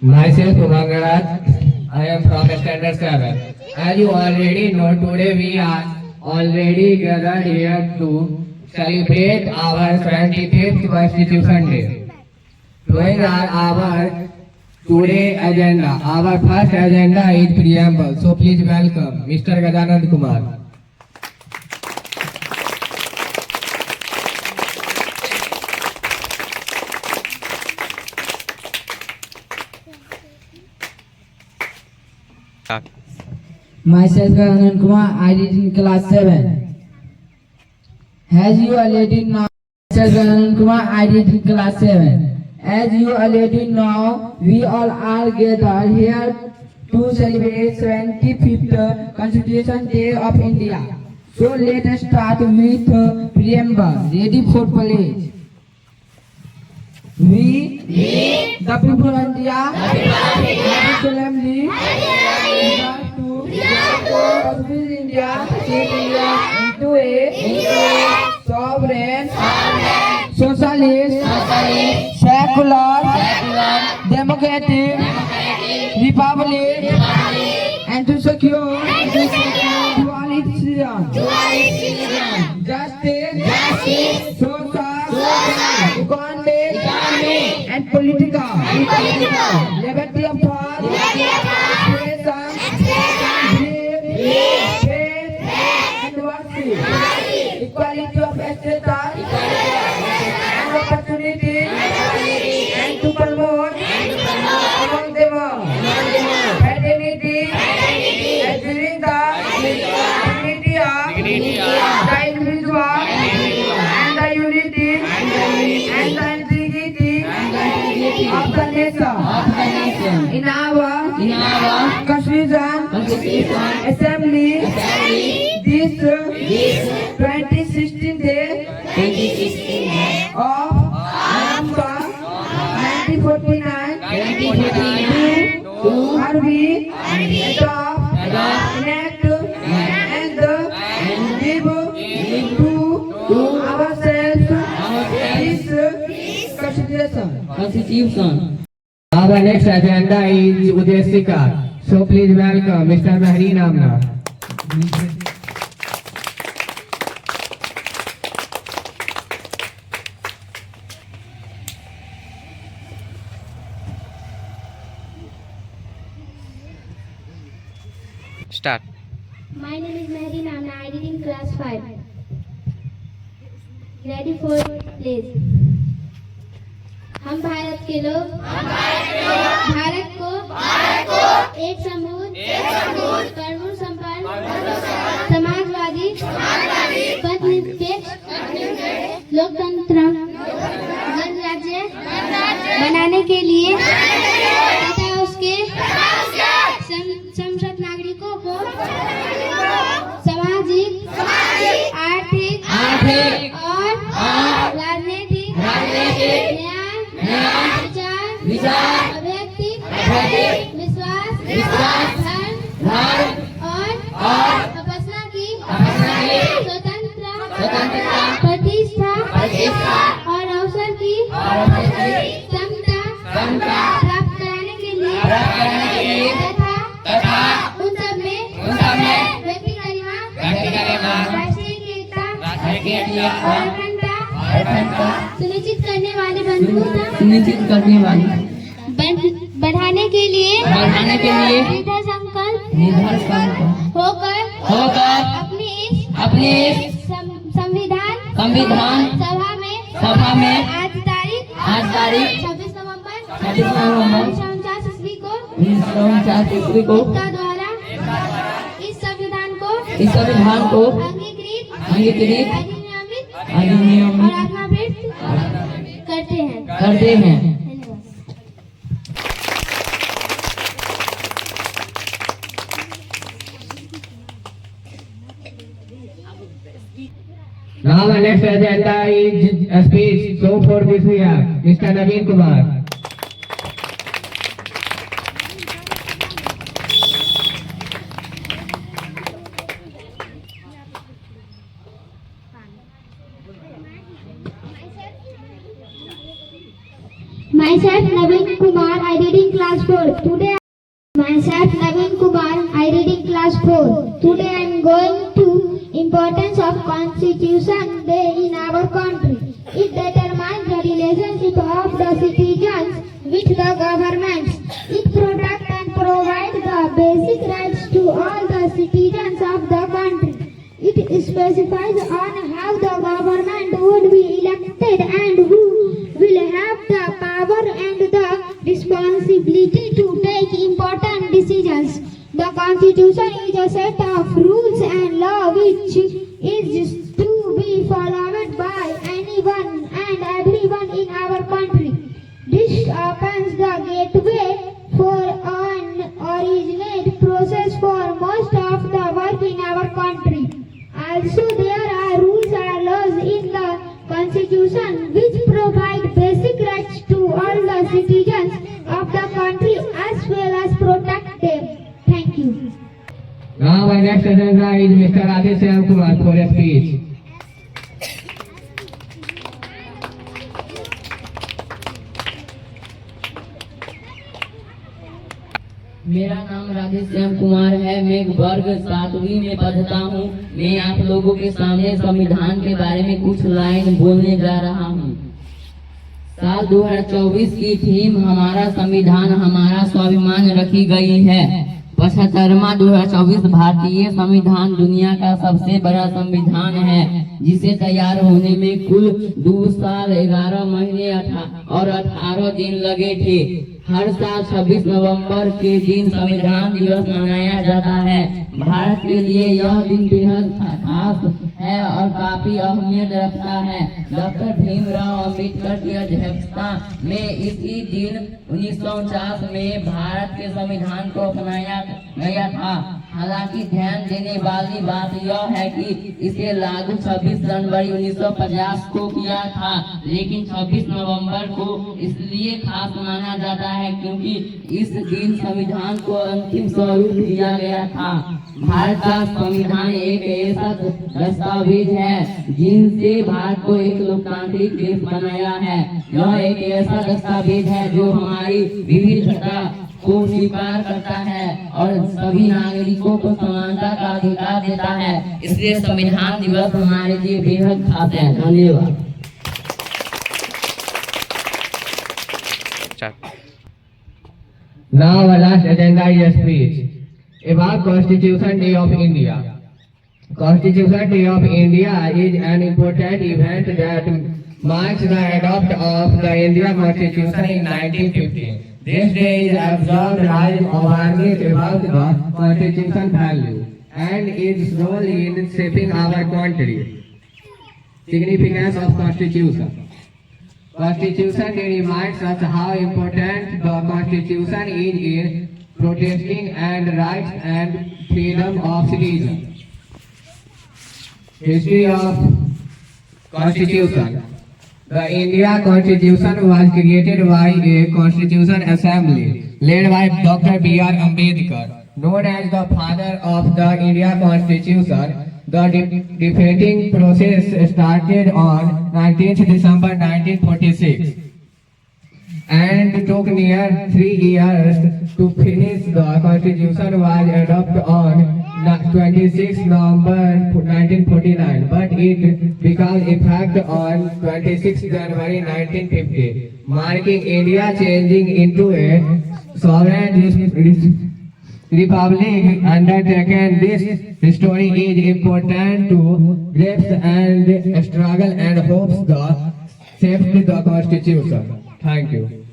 Myself Umangaraj, I am from Standard 7. As you already know, today we are already gathered here to celebrate our 25th Constitution Day. Knowing our today agenda, our first agenda is preamble. So please welcome Mr. Gajanand Kumar. Myself Anand Kumar, I read in class 7. As you already know, myself Anand Kumar, I read in class 7. As you already know, we all are gathered here to celebrate 75th Constitution Day of India. So let us start with preamble. Ready for pledge. We, the people of India, solemnly convert India into a sovereign, socialist, secular, democratic republic, and to secure to all its citizens justice, social, economic, and political liberty of thought, expression, faith, and worship, equality of status and opportunity, and to promote among them all fraternity, adhering the dignity of the individual and the unity and the integrity of the nation. In our Constitution Assembly, this 2016 day of November 1949 are we adopt, enact, and give to ourselves this Constitution. Our next agenda is Udesika. So please welcome Mr. Mahri Namna. Start. My name is Mehdi Namna. I read in class 5. Ready for please. हम भारत के लोग भारत को एक समृद्ध प्रभु संपन्न समाजवादी पथनिरपेक्ष लोकतंत्र गणराज्य बनाने के लिए तथा उसके संसद नागरिकों को सामाजिक आर्थिक और राजनीतिक विचार अभ्यक्ति विश्वास धर्म और उपासना की स्वतंत्रता प्रतिष्ठा और अवसर की समता प्राप्त कराने के लिए तथा उन सब में व्यक्ति गरिमा राष्ट्रीय एकता और अखंडता सुनिश्चित करने वाली बढ़ाने के लिए दृढ़ संकल्प होकर अपनी इस संविधान सभा में आज तारीख 26 नवंबर 1949 ईस्वी को इसका द्वारा इस संविधान को अंगीकृत अधिनियमित और आत्मावृत करते हैं। Now the next agenda is a speech. So for this we have Mr. Naveen Kumar. Myself Naveen Kumar, I read in class 4. Today myself Naveen Kumar, I read in class 4. Today I am going to importance of Constitution Day in our country. It determines the relationship of the citizens with the governments. It protects and provides the basic rights to all the citizens of the country. It specifies on how the government would be elected and who will have the power and the responsibility to take important decisions. The Constitution is a set of rules and law which is to be followed by anyone and everyone in our country. This opens the gateway for an originate process for most of the work in our country. Also, there are rules and laws in the Constitution which provide basic rights to all the citizens of the country as well as protect them. Thank you. Now my next agenda is Mr. Aditya Kumar for a speech. मेरा नाम राधेश्याम कुमार है। मैं वर्ग 7वीं में पढ़ता हूँ। मैं आप लोगों के सामने संविधान के बारे में कुछ लाइन बोलने जा रहा हूँ। साल 2024 की थीम हमारा संविधान हमारा स्वाभिमान रखी गई है। 75वां 2024 भारतीय संविधान दुनिया का सबसे बड़ा संविधान है, जिसे तैयार होने में कुल 2 साल 11 महीने और 18 दिन लगे थे। हर साल 26 नवंबर के दिन संविधान दिवस मनाया जाता है। भारत के लिए यह दिन बेहद खास है और काफी अहमियत रखता है। डॉक्टर भीमराव अम्बेडकर की अध्यक्षता में इसी दिन 1949 में भारत के संविधान को अपनाया गया था। हालांकि ध्यान देने वाली बात यह है कि इसे लागू 26 जनवरी 1950 को किया था, लेकिन 26 नवंबर को इसलिए खास माना जाता है क्योंकि इस दिन संविधान को अंतिम स्वरूप दिया गया था। भारत का संविधान एक ऐसा दस्तावेज है जिनसे भारत को एक लोकतांत्रिक देश बनाया है। यह एक ऐसा दस्तावेज है जो हमारी विविधता को स्वीकार करता है और सभी नागरिकों को समानता का अधिकार देता है। इसलिए संविधान दिवस हमारे लिए बेहद खास है। धन्यवाद। Now our last agenda is a speech about Constitution Day of India. Constitution Day of India is an important event that marks the adoption of the India Constitution in 1915. This day is observed as awareness about the Constitution value and its role in shaping our country. Significance of Constitution. Constitution Day reminds us how important the Constitution is in protecting and rights and freedom of citizens. History of Constitution. The India Constitution was created by a Constitution Assembly led by Dr. B.R. Ambedkar, known as the father of the India Constitution. The debating process started on 19th December 1946 and took near 3 years to finish. The Constitution was adopted on 26 November 1949, but it became effective on 26 January 1950, marking India changing into a sovereign republic undertaken. This story is important to grasp and struggle and hopes the shaped the Constitution. Thank you.